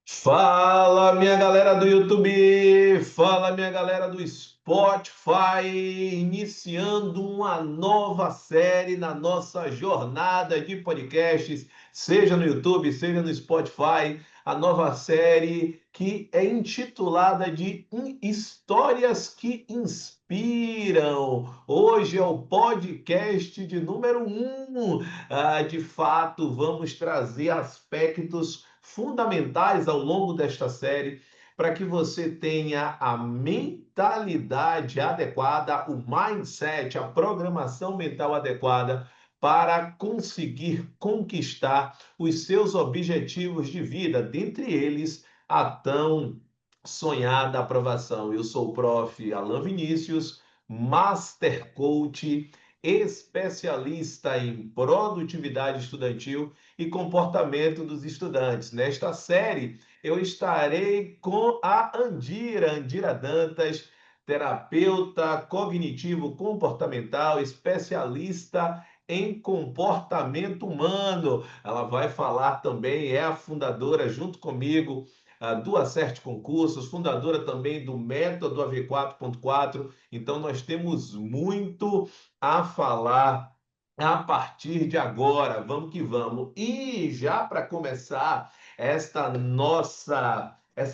Fala, minha galera do YouTube! Fala, minha galera do Spotify! Iniciando uma nova série na nossa jornada de podcasts, seja no YouTube, seja no Spotify. A nova série que é intitulada de Histórias que Inspiram. Hoje é o podcast de número 1. De fato, vamos trazer aspectos fundamentais ao longo desta série para que você tenha a mentalidade adequada, o mindset, a programação mental adequada para conseguir conquistar os seus objetivos de vida, dentre eles a tão sonhada aprovação. Eu sou o prof. Alan Vinícius, Master Coach, especialista em produtividade estudantil e comportamento dos estudantes. Nesta série, eu estarei com a Andira Dantas, terapeuta cognitivo comportamental, especialista em comportamento humano. Ela vai falar também, é a fundadora, junto comigo, do Acerte Concursos, fundadora também do método AV 4.4. Então, nós temos muito a falar a partir de agora. Vamos que vamos. E já para começar essa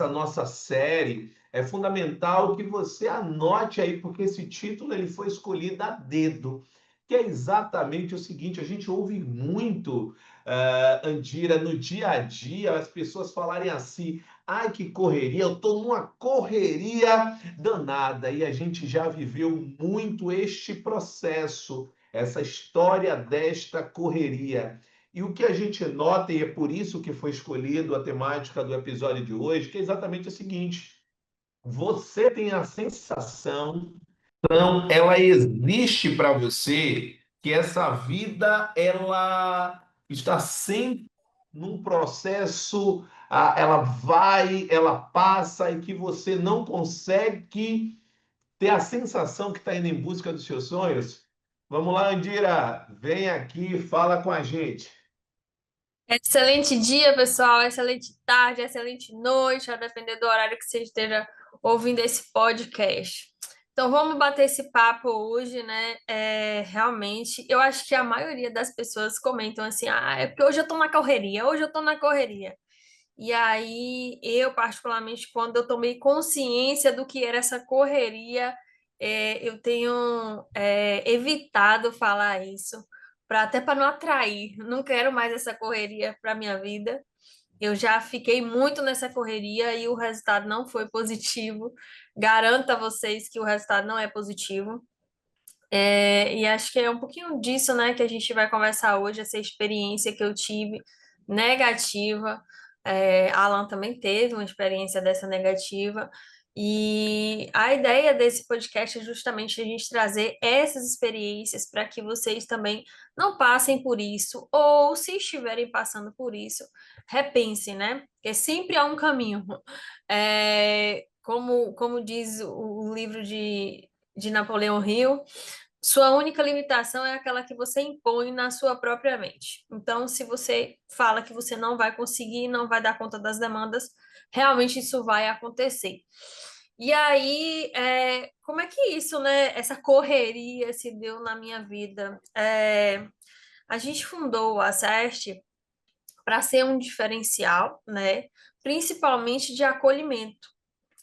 nossa série, é fundamental que você anote aí, porque esse título ele foi escolhido a dedo, que é exatamente o seguinte: a gente ouve muito, Andira, no dia a dia, as pessoas falarem assim: ai, que correria, eu estou numa correria danada, e a gente já viveu muito este processo, essa história desta correria. E o que a gente nota, e é por isso que foi escolhido a temática do episódio de hoje, que é exatamente o seguinte: você tem a sensação, então, ela existe para você, que essa vida ela está sempre num processo, ela vai, ela passa e que você não consegue ter a sensação que está indo em busca dos seus sonhos? Vamos lá, Andira, vem aqui, fala com a gente. Excelente dia, pessoal. Excelente tarde, excelente noite, a depender do horário que você esteja ouvindo esse podcast. Então, vamos bater esse papo hoje, né? Realmente, eu acho que a maioria das pessoas comentam assim: ah, é porque hoje eu tô na correria, hoje eu tô na correria. E aí, eu, particularmente, quando eu tomei consciência do que era essa correria, eu tenho, evitado falar isso, até para não atrair. Não quero mais essa correria para minha vida. Eu já fiquei muito nessa correria e o resultado não foi positivo. Garanto a vocês que o resultado não é positivo. E acho que é um pouquinho disso, né, que a gente vai conversar hoje, essa experiência que eu tive negativa. Alan também teve uma experiência dessa negativa. E a ideia desse podcast é justamente a gente trazer essas experiências para que vocês também não passem por isso, ou se estiverem passando por isso, repensem, né? Porque sempre há um caminho. Como diz o livro de Napoleão Hill, sua única limitação é aquela que você impõe na sua própria mente. Então, se você fala que você não vai conseguir, não vai dar conta das demandas, realmente isso vai acontecer. E aí, como é que isso, né? Essa correria se deu na minha vida? A gente fundou a SEST para ser um diferencial, né? Principalmente de acolhimento.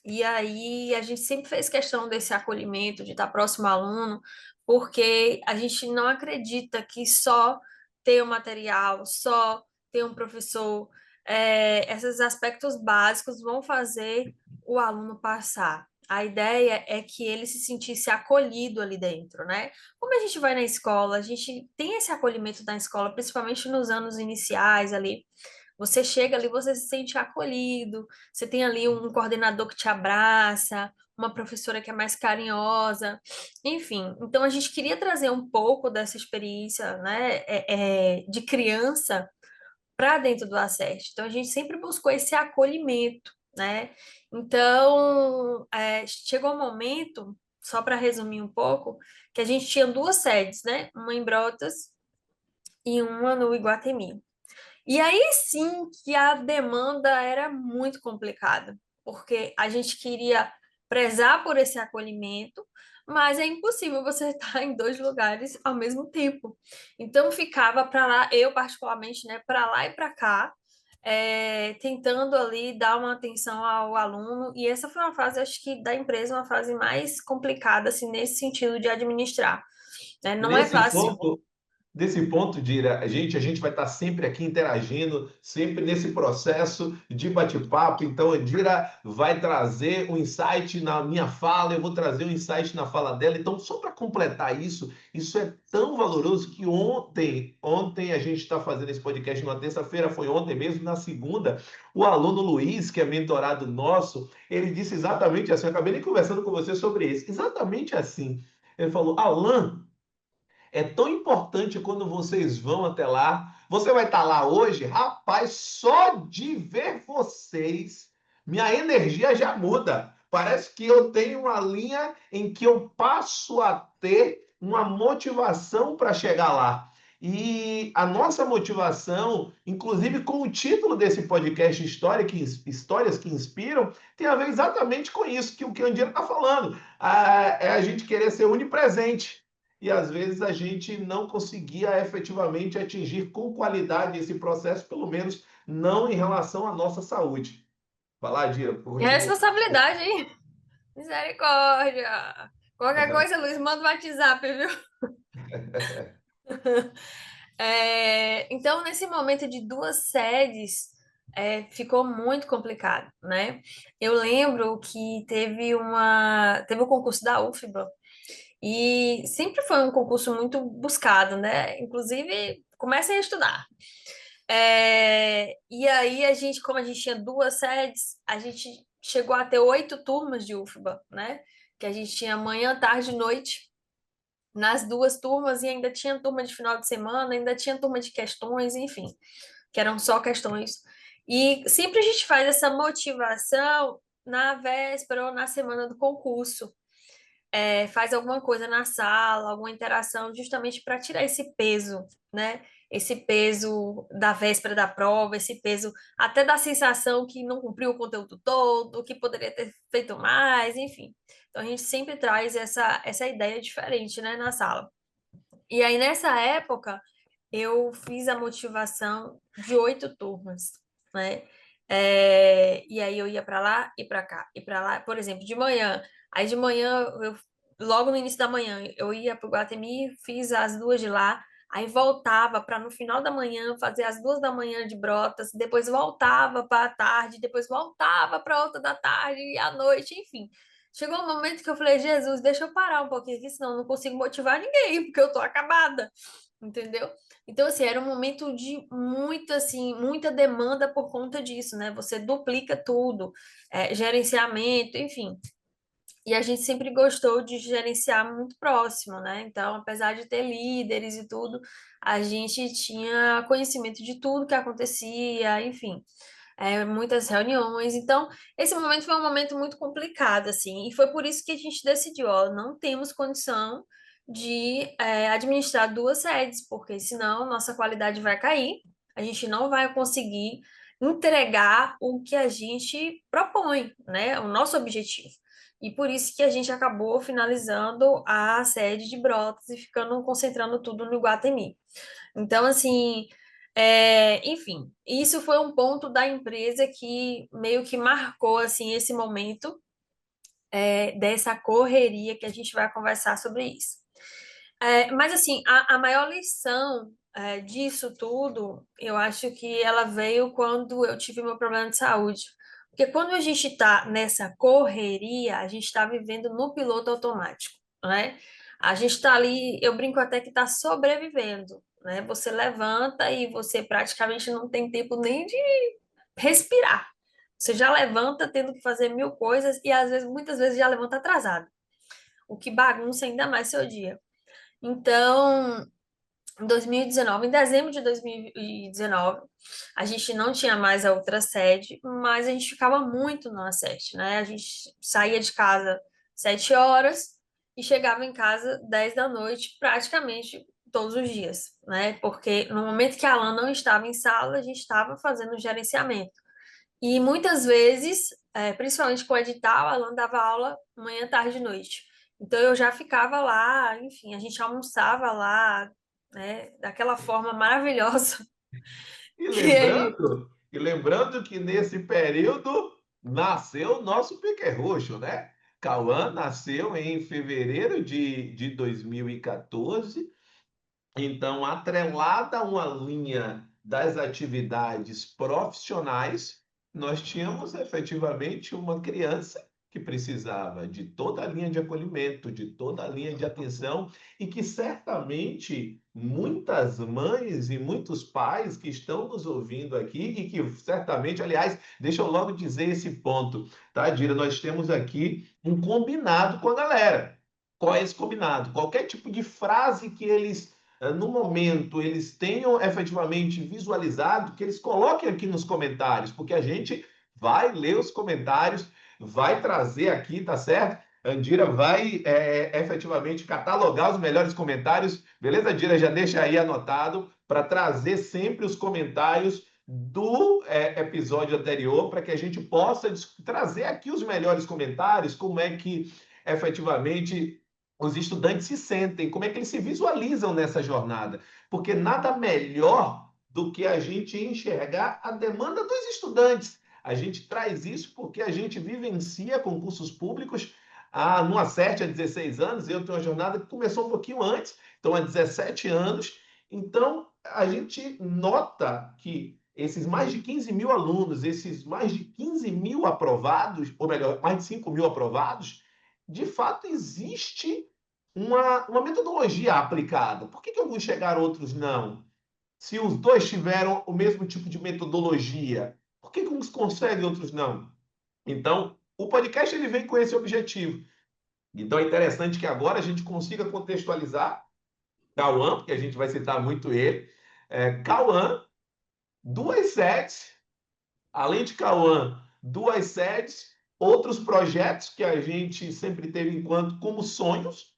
E aí a gente sempre fez questão desse acolhimento, de estar próximo ao aluno, porque a gente não acredita que só ter o material, só ter um professor, esses aspectos básicos vão fazer o aluno passar. A ideia é que ele se sentisse acolhido ali dentro, né? Como a gente vai na escola, a gente tem esse acolhimento na escola, principalmente nos anos iniciais ali. Você chega ali, você se sente acolhido, você tem ali um coordenador que te abraça, uma professora que é mais carinhosa, enfim. Então a gente queria trazer um pouco dessa experiência, né, de criança para dentro do Acerte. Então a gente sempre buscou esse acolhimento, né? Então chegou um momento, só para resumir um pouco, que a gente tinha duas sedes, né? Uma em Brotas e uma no Iguatemi. E aí sim que a demanda era muito complicada, porque a gente queria prezar por esse acolhimento, mas é impossível você estar em dois lugares ao mesmo tempo. Então ficava para lá, eu particularmente, né, para lá e para cá, tentando ali dar uma atenção ao aluno, e essa foi uma fase, acho que da empresa, uma fase mais complicada, assim, nesse sentido de administrar, né? Não é Nesse fácil. ponto, Desse ponto, Dira, a gente vai estar sempre aqui interagindo, sempre nesse processo de bate-papo. Então, a Dira vai trazer um insight na minha fala, eu vou trazer um insight na fala dela. Então, só para completar isso, isso é tão valoroso que ontem a gente está fazendo esse podcast numa terça-feira, foi ontem mesmo, na segunda, o aluno Luiz, que é mentorado nosso, ele disse exatamente assim, eu acabei nem conversando com você sobre isso, exatamente assim. Ele falou, Alan, é tão importante quando vocês vão até lá. Você vai estar lá hoje, rapaz, só de ver vocês, minha energia já muda. Parece que eu tenho uma linha em que eu passo a ter uma motivação para chegar lá. E a nossa motivação, inclusive com o título desse podcast Histórias que Inspiram, tem a ver exatamente com isso que o que a Andira está falando. É a gente querer ser onipresente e às vezes a gente não conseguia efetivamente atingir com qualidade esse processo, pelo menos não em relação à nossa saúde. Vai lá, Dira, continua. Responsabilidade, hein? Misericórdia! Qualquer coisa, Luiz, manda o WhatsApp, viu? Então, nesse momento de duas sedes, ficou muito complicado, né? Eu lembro que teve o concurso da UFBA, e sempre foi um concurso muito buscado, né? Inclusive, comecem a estudar. E aí, como a gente tinha duas sedes, a gente chegou a ter 8 turmas de UFBA, né? Que a gente tinha manhã, tarde e noite nas duas turmas, e ainda tinha turma de final de semana, ainda tinha turma de questões, enfim, que eram só questões. E sempre a gente faz essa motivação na véspera ou na semana do concurso. Faz alguma coisa na sala, alguma interação, justamente para tirar esse peso, né? Esse peso da véspera da prova, esse peso até da sensação que não cumpriu o conteúdo todo, que poderia ter feito mais, enfim. Então a gente sempre traz essa ideia diferente, né, na sala. E aí, nessa época, eu fiz a motivação de 8 turmas, né? E aí eu ia para lá e para cá, e para lá, por exemplo, de manhã. Aí de manhã, logo no início da manhã, eu ia para o Guatemi, fiz as duas de lá, aí voltava para no final da manhã fazer as 2 da manhã de Brotas, depois voltava para a tarde, depois voltava para outra da tarde e à noite, enfim. Chegou um momento que eu falei, Jesus, deixa eu parar um pouquinho aqui, senão eu não consigo motivar ninguém, porque eu tô acabada, entendeu? Então, assim, era um momento de muita, assim, muita demanda por conta disso, né? Você duplica tudo, gerenciamento, enfim. E a gente sempre gostou de gerenciar muito próximo, né? Então, apesar de ter líderes e tudo, a gente tinha conhecimento de tudo que acontecia, enfim, muitas reuniões. Então, esse momento foi um momento muito complicado, assim, e foi por isso que a gente decidiu, ó, não temos condição de administrar duas sedes, porque senão nossa qualidade vai cair, a gente não vai conseguir entregar o que a gente propõe, né? O nosso objetivo. E por isso que a gente acabou finalizando a sede de Brotas e ficando concentrando tudo no Iguatemi. Então, assim, enfim, isso foi um ponto da empresa que meio que marcou assim esse momento dessa correria que a gente vai conversar sobre isso. Mas assim, a maior lição disso tudo, eu acho que ela veio quando eu tive meu problema de saúde. Porque quando a gente está nessa correria, a gente está vivendo no piloto automático, né? A gente está ali, eu brinco até que está sobrevivendo, né? Você levanta e você praticamente não tem tempo nem de respirar. Você já levanta tendo que fazer mil coisas e às vezes, muitas vezes já levanta atrasado, o que bagunça ainda mais seu dia. Então, em 2019, em dezembro de 2019, a gente não tinha mais a outra sede, mas a gente ficava muito numa sede, né? A gente saía de casa 7 horas e chegava em casa 10 da noite, praticamente todos os dias, né? Porque no momento que a Alan não estava em sala, a gente estava fazendo gerenciamento. E muitas vezes, principalmente com o edital, a Alan dava aula manhã, tarde e noite. Então eu já ficava lá, enfim, a gente almoçava lá, né? Daquela forma maravilhosa E que ele. lembrando que nesse período nasceu o nosso Pequerrucho, né? Cauã nasceu em fevereiro de 2014. Então, atrelada a uma linha das atividades profissionais, nós tínhamos efetivamente uma criança que precisava de toda a linha de acolhimento, de toda a linha de atenção, e que certamente muitas mães e muitos pais que estão nos ouvindo aqui, e que certamente, aliás, deixa eu logo dizer esse ponto, tá, Dira? Nós temos aqui um combinado com a galera. Qual é esse combinado? Qualquer tipo de frase que eles no momento eles tenham efetivamente visualizado, que eles coloquem aqui nos comentários, porque a gente vai ler os comentários, vai trazer aqui, tá certo? A Andira vai efetivamente catalogar os melhores comentários, beleza, Andira? Já deixa aí anotado para trazer sempre os comentários do episódio anterior, para que a gente possa trazer aqui os melhores comentários, como é que efetivamente os estudantes se sentem, como é que eles se visualizam nessa jornada. Porque nada melhor do que a gente enxergar a demanda dos estudantes. A gente traz isso porque a gente vivencia concursos públicos no Acerte há 16 anos. Eu tenho uma jornada que começou um pouquinho antes, então há 17 anos. Então, a gente nota que esses mais de 15 mil alunos, esses mais de 15 mil aprovados, ou melhor, mais de 5 mil aprovados, de fato existe uma metodologia aplicada. Por que alguns chegaram, outros não? Se os dois tiveram o mesmo tipo de metodologia, por que uns conseguem, outros não? Então, o podcast ele vem com esse objetivo. Então, é interessante que agora a gente consiga contextualizar Cauã, porque a gente vai citar muito ele. Cauã, duas sedes, além de Cauã, duas sedes, outros projetos que a gente sempre teve enquanto como sonhos,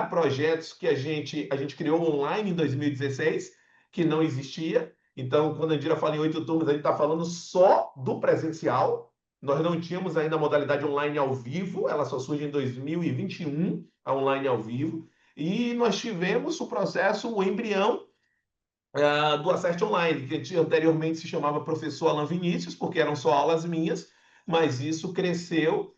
projetos que a gente criou online em 2016, que não existia. Então, quando a Andira fala em 8 turmas, a gente está falando só do presencial. Nós não tínhamos ainda a modalidade online ao vivo, ela só surge em 2021, a online ao vivo. E nós tivemos o processo, o embrião do Acerte Online, que anteriormente se chamava Professor Alan Vinícius, porque eram só aulas minhas, mas isso cresceu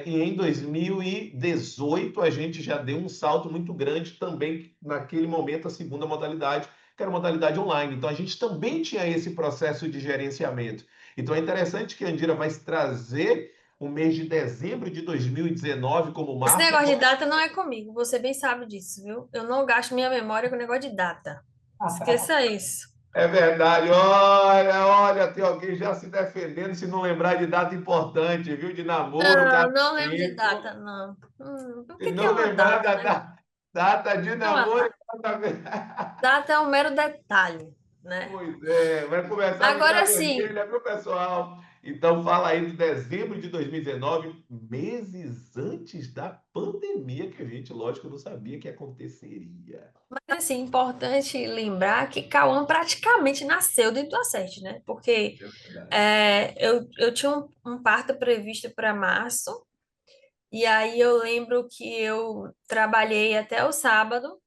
e em 2018 a gente já deu um salto muito grande também, naquele momento, a segunda modalidade, que era a modalidade online. Então a gente também tinha esse processo de gerenciamento. Então é interessante que a Andira vai trazer o mês de dezembro de 2019 como Esse marco. negócio de data não é comigo, você bem sabe disso, viu? Eu não gasto minha memória com negócio de data. Esqueça isso. É verdade. Olha, olha, tem alguém já se defendendo se não lembrar de data importante, viu? De namoro, Não, não lembro de casamento. data, não. O Se que que é não uma lembrar data, da né? data de É uma namoro data. e casamento. Data é um mero detalhe, né? Pois é, vai começar a ficar Agora sim, vermelha, viu, pessoal? Então, fala aí de dezembro de 2019, meses antes da pandemia, que a gente, lógico, não sabia que aconteceria. mas assim, importante lembrar que Cauã praticamente nasceu dentro do Acerte, né? Porque É verdade. eu tinha um parto previsto para março, e aí eu lembro que eu trabalhei até o sábado,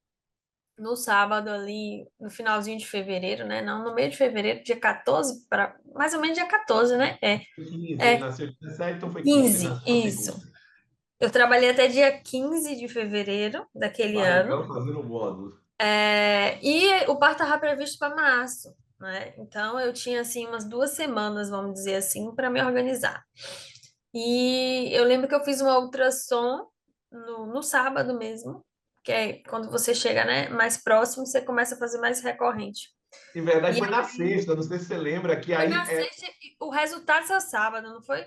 no sábado ali, no finalzinho de fevereiro, né? Não, no meio de fevereiro, dia 14 para mais ou menos dia 14, né? 15, ele É nasceu em 17, então foi 15, ele 15, nasceu na isso. segunda. Eu trabalhei até dia 15 de fevereiro daquele ano. Barrigão fazendo módulo. E o parto estava previsto para março, né? Então eu tinha assim umas 2 semanas, vamos dizer assim, para me organizar. E eu lembro que eu fiz uma ultrassom no sábado mesmo, que é quando você chega, né, mais próximo, você começa a fazer mais recorrente. Em verdade, E foi na sexta, não sei se você lembra, que foi aí na sexta, e o resultado saiu sábado, não foi?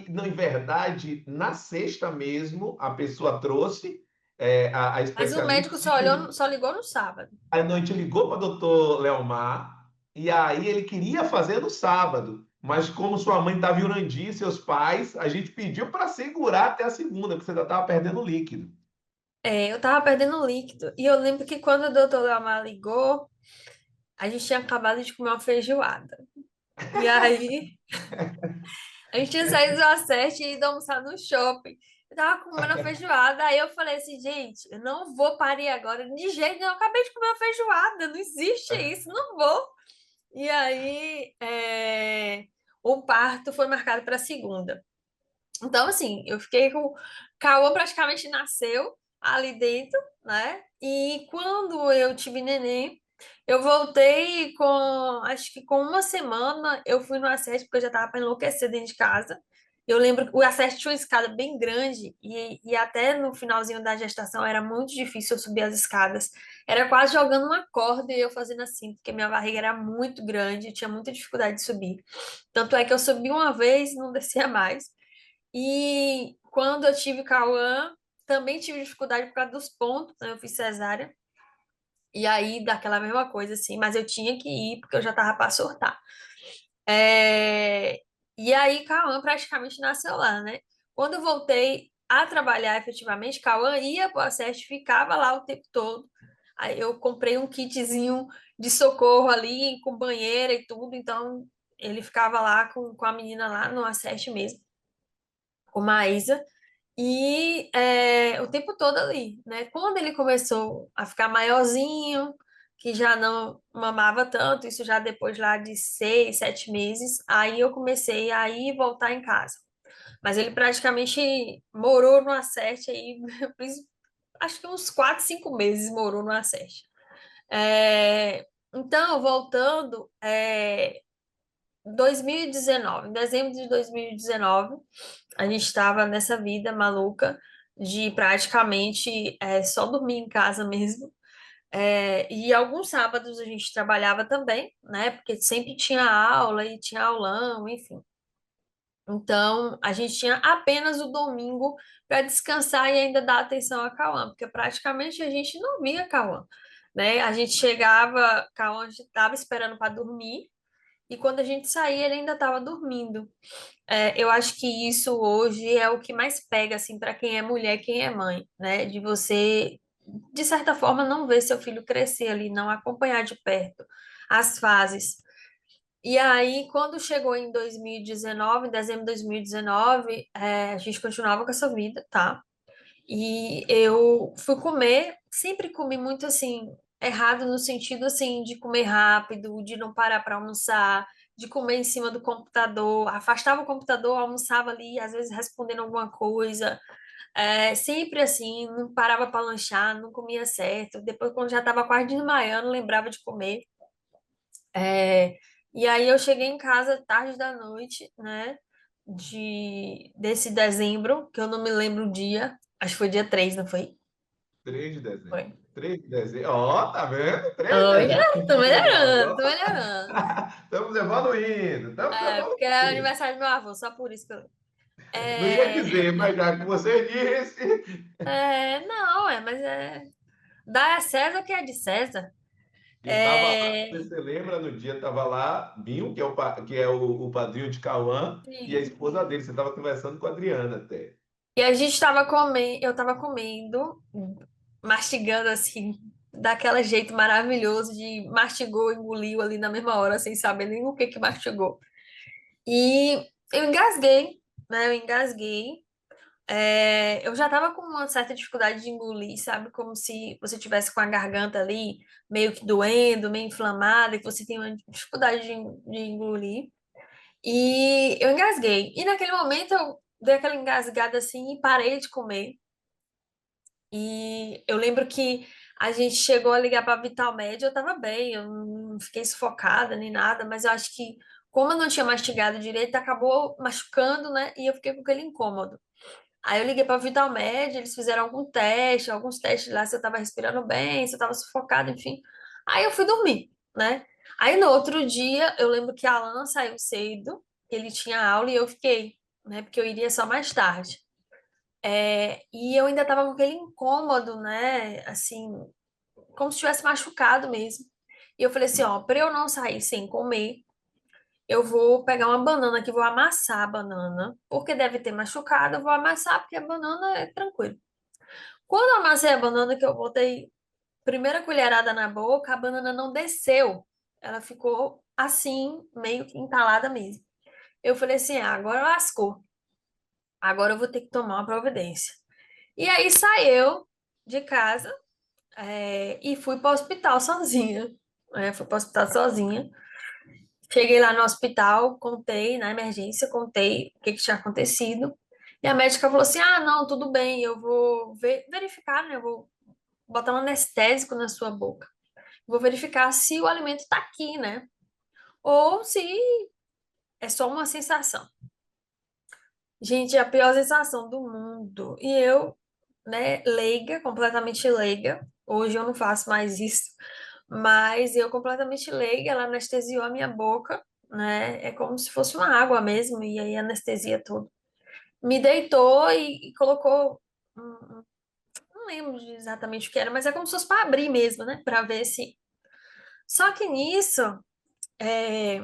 não, em verdade, na sexta mesmo, a pessoa trouxe a Mas o especialista. médico só olhou, só ligou no sábado. A noite ligou para o doutor Leomar, e aí ele queria fazer no sábado, mas como sua mãe estava em Urandi, seus pais, a gente pediu para segurar até a segunda, porque você já estava perdendo líquido. eu tava perdendo líquido. E eu lembro que quando o doutor Lamar ligou, a gente tinha acabado de comer uma feijoada. E aí, a gente tinha saído do Acerte e ido almoçar no shopping. Eu tava comendo a feijoada, aí eu falei assim, gente, eu não vou parir agora de jeito nenhum. Eu acabei de comer uma feijoada, não existe isso, não vou. E aí, o parto foi marcado para segunda. Então, assim, eu fiquei com. Cauã praticamente nasceu ali dentro, né? E quando eu tive neném, eu voltei com. Acho que com uma semana eu fui no Acesse, porque eu já tava para enlouquecer dentro de casa. Eu lembro que o Acesse tinha uma escada bem grande, e até no finalzinho da gestação era muito difícil eu subir as escadas. Era quase jogando uma corda e eu fazendo assim, porque minha barriga era muito grande, eu tinha muita dificuldade de subir. Tanto é que eu subi uma vez e não descia mais. E quando eu tive Cauã, também tive dificuldade por causa dos pontos, né? Eu fiz cesárea. E aí, daquela mesma coisa, assim, mas eu tinha que ir porque eu já tava para surtar. É, E aí, Cauã praticamente nasceu lá, né? Quando eu voltei a trabalhar efetivamente, Cauã ia para o SESC, ficava lá o tempo todo. Aí eu comprei um kitzinho de socorro ali, com banheira e tudo, então ele ficava lá com a menina lá no SESC mesmo, com Maísa. E o tempo todo ali, né? Quando ele começou a ficar maiorzinho, que já não mamava tanto, isso já depois lá de 6, 7 meses, aí eu comecei a ir e voltar em casa. Mas ele praticamente morou no Acerte aí, acho que uns 4, 5 meses morou no Acerte. Então, voltando, 2019, em dezembro de 2019, a gente estava nessa vida maluca de praticamente só dormir em casa mesmo. E alguns sábados a gente trabalhava também, né? Porque sempre tinha aula e tinha aulão, enfim. Então, a gente tinha apenas o domingo para descansar e ainda dar atenção a Cauã, porque praticamente a gente não via Cauã, né? A gente chegava, Cauã estava esperando para dormir, e quando a gente saía, ele ainda estava dormindo. Eu acho que isso hoje é o que mais pega, assim, para quem é mulher, quem é mãe, né? De você, de certa forma, não ver seu filho crescer ali, não acompanhar de perto as fases. E aí, quando chegou em 2019, em dezembro de 2019, a gente continuava com essa vida, tá? E eu fui comer, sempre comi muito assim, errado no sentido assim de comer rápido, de não parar para almoçar, de comer em cima do computador, afastava o computador, almoçava ali, às vezes respondendo alguma coisa. Sempre assim, não parava para lanchar, não comia certo. Depois, quando já estava quase desmaiando, lembrava de comer. E aí eu cheguei em casa tarde da noite, né? Desse dezembro, que eu não me lembro o dia, acho que foi dia 3, não foi? 3 de dezembro. Foi. 3 de dezembro. Ó, tá vendo? 3 de Olha, dezembro. tô Chegamos, melhorando, tô ó. melhorando. Estamos evoluindo, estamos Porque é evoluindo. aniversário do meu avô, só por isso que eu. Não ia É, dizer, mas já que você disse. não, mas dá a César o que é de César. E tava lá, É, você lembra, no dia tava lá, Binho, que é o padrinho de Cauã, e a sim. esposa dele. Você estava conversando com a Adriana até. E a gente tava comendo, eu tava comendo, mastigando assim, daquele jeito maravilhoso de mastigou, engoliu ali na mesma hora, sem saber nem o que que mastigou. E eu engasguei, né? Eu engasguei. Eu já tava com uma certa dificuldade de engolir, sabe? Como se você tivesse com a garganta ali meio que doendo, meio inflamada, e que você tem uma dificuldade de engolir. E eu engasguei. E naquele momento eu dei aquela engasgada assim e parei de comer. E eu lembro que a gente chegou a ligar para a Vitalmed, eu tava bem, eu não fiquei sufocada nem nada, mas eu acho que, como eu não tinha mastigado direito, acabou machucando, né? E eu fiquei com aquele incômodo. Aí eu liguei para a Vitalmed, eles fizeram alguns testes lá, se eu tava respirando bem, se eu tava sufocada, enfim. Aí eu fui dormir, né? Aí no outro dia, eu lembro que Alan saiu cedo, ele tinha aula e eu fiquei, né? Porque eu iria só mais tarde. E eu ainda tava com aquele incômodo, né? Assim, como se tivesse machucado mesmo. E eu falei assim, ó, para eu não sair sem comer, eu vou pegar uma banana aqui, vou amassar a banana, porque deve ter machucado, eu vou amassar, porque a banana é tranquilo. Quando eu amassei a banana, que eu botei primeira colherada na boca, a banana não desceu. Ela ficou assim, meio que entalada mesmo. Eu falei assim, ah, agora lascou. Agora eu vou ter que tomar uma providência. E aí saiu de casa, e fui para o hospital sozinha. Fui para o hospital sozinha. Cheguei lá no hospital, contei na emergência, contei o que que tinha acontecido. E a médica falou assim: ah, não, tudo bem, eu vou verificar, né? Eu vou botar um anestésico na sua boca. Vou verificar se o alimento está aqui, né? Ou se é só uma sensação. Gente, é a pior sensação do mundo. E eu, né, leiga, completamente leiga. Hoje eu não faço mais isso, mas eu completamente leiga, ela anestesiou a minha boca, né? É como se fosse uma água mesmo, e aí anestesia tudo. Me deitou e colocou, não lembro exatamente o que era, mas é como se fosse para abrir mesmo, né? Para ver se. Só que nisso, é,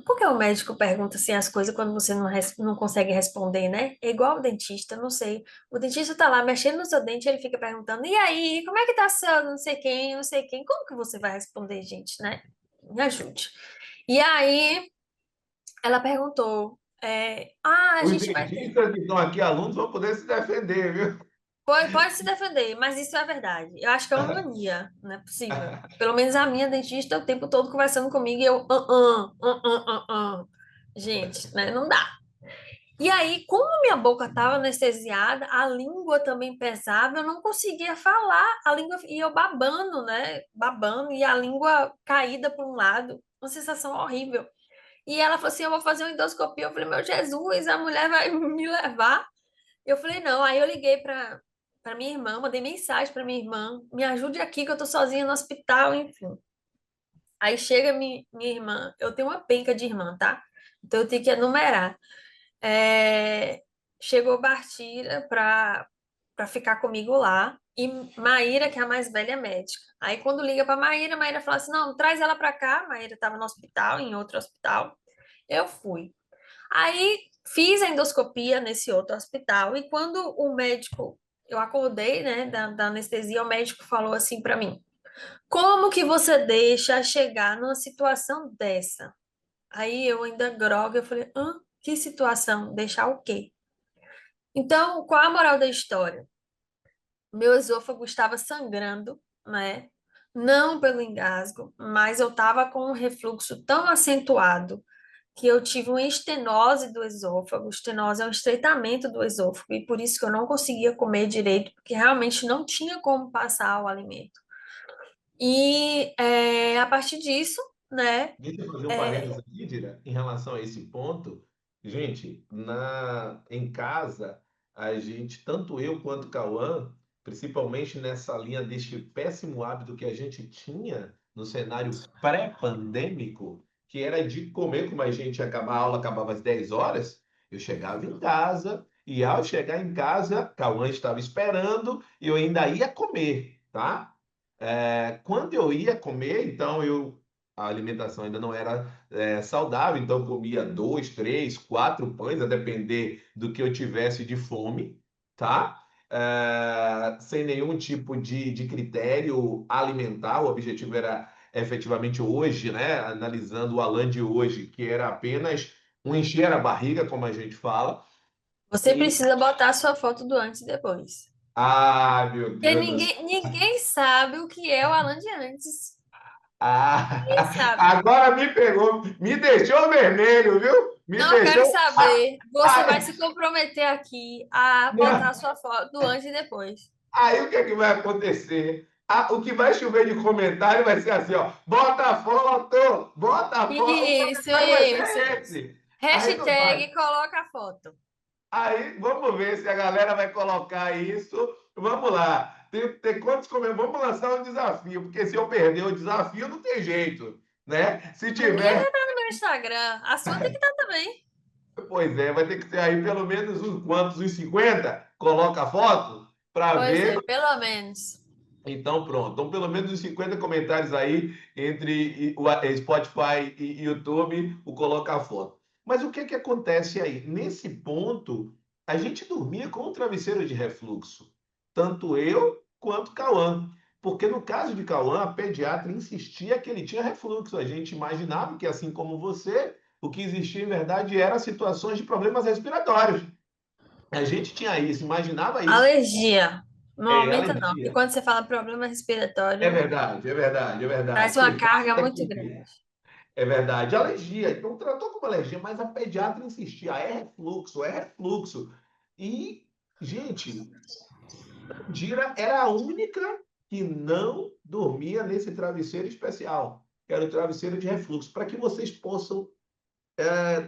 por que o médico pergunta assim as coisas quando você não consegue responder, né? É igual o dentista, não sei. O dentista tá lá mexendo no seu dente, ele fica perguntando: e aí, como é que tá seu não sei quem, não sei quem? Como que você vai responder, gente, né? Me ajude. E aí, ela perguntou: a Os gente vai ter. dentistas que estão aqui, alunos, vão poder se defender, viu? Pode se defender, mas isso é verdade. Eu acho que é uma mania, não é possível. Pelo menos a minha dentista o tempo todo conversando comigo e eu, Gente, né? Não dá. E aí, como minha boca estava anestesiada, a língua também pesava, eu não conseguia falar, a língua e eu babando, né? Babando e a língua caída para um lado, uma sensação horrível. E ela falou assim: eu vou fazer uma endoscopia. Eu falei: meu Jesus, a mulher vai me levar. Eu falei: não. Aí eu liguei para minha irmã, mandei mensagem para minha irmã: me ajude aqui, que eu tô sozinha no hospital, enfim. Aí chega minha irmã, eu tenho uma penca de irmã, tá? Então eu tenho que enumerar. É, chegou Bartira para ficar comigo lá e Maíra, que é a mais velha médica. Aí quando liga para Maíra, Maíra fala assim: "Não, traz ela para cá". Maíra estava no hospital, em outro hospital. Eu fui. Aí fiz a endoscopia nesse outro hospital e quando o médico, eu acordei, né, da anestesia, o médico falou assim para mim: "Como que você deixa chegar numa situação dessa?" Aí eu ainda grogue, eu falei: "Hã? Que situação? Deixar o quê?" Então, qual a moral da história? Meu esôfago estava sangrando, né? Não pelo engasgo, mas eu estava com um refluxo tão acentuado que eu tive uma estenose do esôfago. Estenose é um estreitamento do esôfago, e por isso que eu não conseguia comer direito, porque realmente não tinha como passar o alimento. E a partir disso, né? Deixa eu fazer um é, parênteses aqui, Dira, em relação a esse ponto. Gente, em casa, a gente, tanto eu quanto o Cauã, principalmente nessa linha deste péssimo hábito que a gente tinha no cenário pré-pandêmico, que era de comer, como a aula acabava às 10 horas, eu chegava em casa e ao chegar em casa, Cauã estava esperando e eu ainda ia comer, tá? Quando eu ia comer, então a alimentação ainda não era saudável, então eu comia dois, três, quatro pães, a depender do que eu tivesse de fome, tá? Sem nenhum tipo de critério alimentar, o objetivo era efetivamente hoje, né? Analisando o Alan de hoje, que era apenas um encher a barriga, como a gente fala. você E, precisa botar a sua foto do antes e depois. meu Porque Deus do céu. ninguém sabe o que é o Alan de antes. Ninguém Ah, sabe. agora me pegou, me deixou vermelho, viu? Me Não quero deixou. saber. Você vai Aí, se comprometer aqui a botar a não. sua foto do antes e depois. Aí o que é que vai acontecer? O que vai chover de comentário vai ser assim, ó, bota a foto, o Isso, comentário vai isso, ser isso. esse. Aí não vai. Hashtag coloca a foto. Aí vamos ver se a galera vai colocar isso. Vamos lá. Tem quantos comentários? Vamos lançar um desafio, porque se eu perder o desafio, não tem jeito, né? Se A minha já tiver. tá no meu Instagram. A sua tem que estar também. Pois é, vai ter que ser aí pelo menos uns quantos, uns 50, coloca a foto para Pois ver. é, pelo menos. Então, pronto. Então, pelo menos uns 50 comentários aí entre o Spotify e YouTube, o coloca a foto. Mas o que que acontece aí? Nesse ponto, a gente dormia com um travesseiro de refluxo. tanto eu quanto Cauã. Porque no caso de Cauã, a pediatra insistia que ele tinha refluxo. A gente imaginava que, assim como você, o que existia em verdade era situações de problemas respiratórios. A gente tinha isso, imaginava isso. Alergia. No É, momento não. E alergia. quando você fala problema É respiratório, verdade, é verdade, é verdade. traz Você uma carga vai muito com quê? grande. É verdade. Alergia. Então tratou como alergia, mas a pediatra insistia. É refluxo, é refluxo. E, gente, Dira era a única que não dormia nesse travesseiro especial, que era o travesseiro de refluxo, para que vocês possam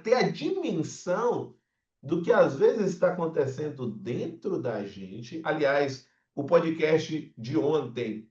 ter a dimensão do que às vezes está acontecendo dentro da gente. Aliás, o podcast de ontem,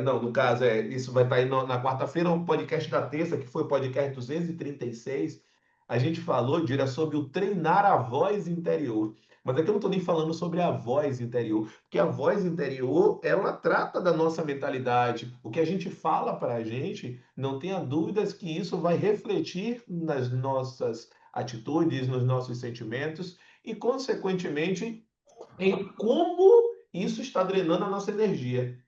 não, no caso, isso vai estar aí na quarta-feira, o podcast da terça, que foi o podcast 236, a gente falou, Dira, sobre o treinar a voz interior. Mas aqui eu não estou nem falando sobre a voz interior, porque a voz interior, ela trata da nossa mentalidade. O que a gente fala para a gente, não tenha dúvidas que isso vai refletir nas nossas atitudes, nos nossos sentimentos e, consequentemente, em como isso está drenando a nossa energia.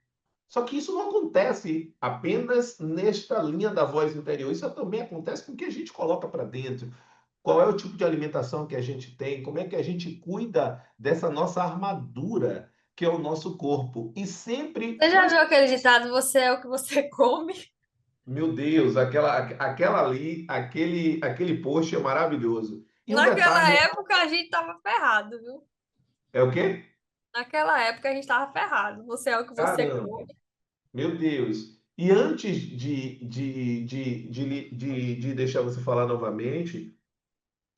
Só que isso não acontece apenas nesta linha da voz interior, isso também acontece com o que a gente coloca para dentro. Qual é o tipo de alimentação que a gente tem? Como é que a gente cuida dessa nossa armadura, que é o nosso corpo? E sempre, Você já viu aquele ditado, você é o que você come? meu Deus, aquela ali, aquele post é maravilhoso. E um Naquela detalhe, época a gente tava ferrado, viu? é o quê? Naquela época a gente tava ferrado. Você é o que você Caramba, come. meu Deus. E antes de deixar você falar novamente,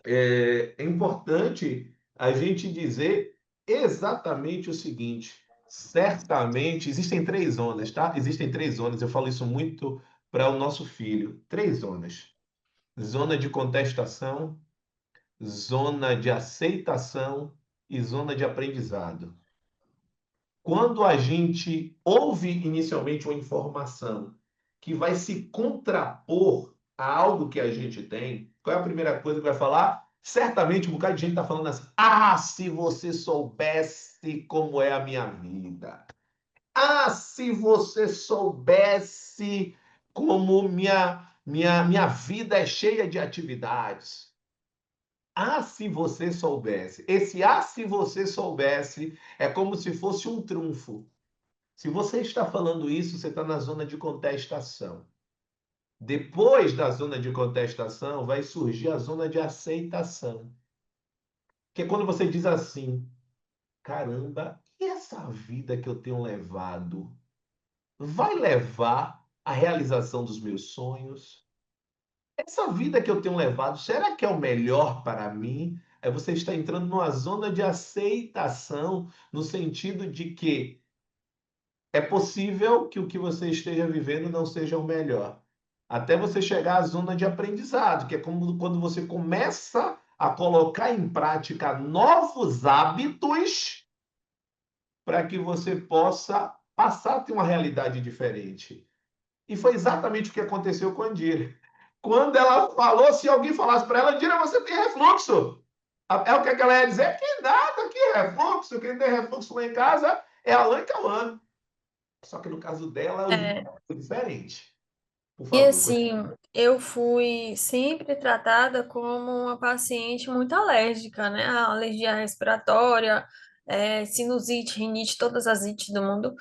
é importante a gente dizer exatamente o seguinte: certamente existem três zonas, tá? Existem três zonas, eu falo isso muito para o nosso filho. Três zonas: zona de contestação, zona de aceitação e zona de aprendizado. Quando a gente ouve inicialmente uma informação que vai se contrapor a algo que a gente tem, qual é a primeira coisa que vai falar? Certamente um bocado de gente está falando assim: ah, se você soubesse como é a minha vida. Ah, se você soubesse como minha vida é cheia de atividades. Ah, se você soubesse. Esse se você soubesse é como se fosse um trunfo. Se você está falando isso, você está na zona de contestação. Depois da zona de contestação, vai surgir a zona de aceitação. Que é quando você diz assim: caramba, e essa vida que eu tenho levado vai levar à realização dos meus sonhos? Essa vida que eu tenho levado, será que é o melhor para mim? Aí você está entrando numa zona de aceitação, no sentido de que é possível que o que você esteja vivendo não seja o melhor. Até você chegar à zona de aprendizado, que é como quando você começa a colocar em prática novos hábitos para que você possa passar a ter uma realidade diferente. E foi exatamente o que aconteceu com a Andira. Quando ela falou, se alguém falasse para ela: Andira, você tem refluxo. É o que ela ia dizer? Que nada, que refluxo. Quem tem refluxo lá em casa é a Alain Cauã. Só que no caso dela, o nível É. foi diferente. Por E favor, assim, continue. eu fui sempre tratada como uma paciente muito alérgica, né? A alergia respiratória, sinusite, rinite, todas as ites do mundo.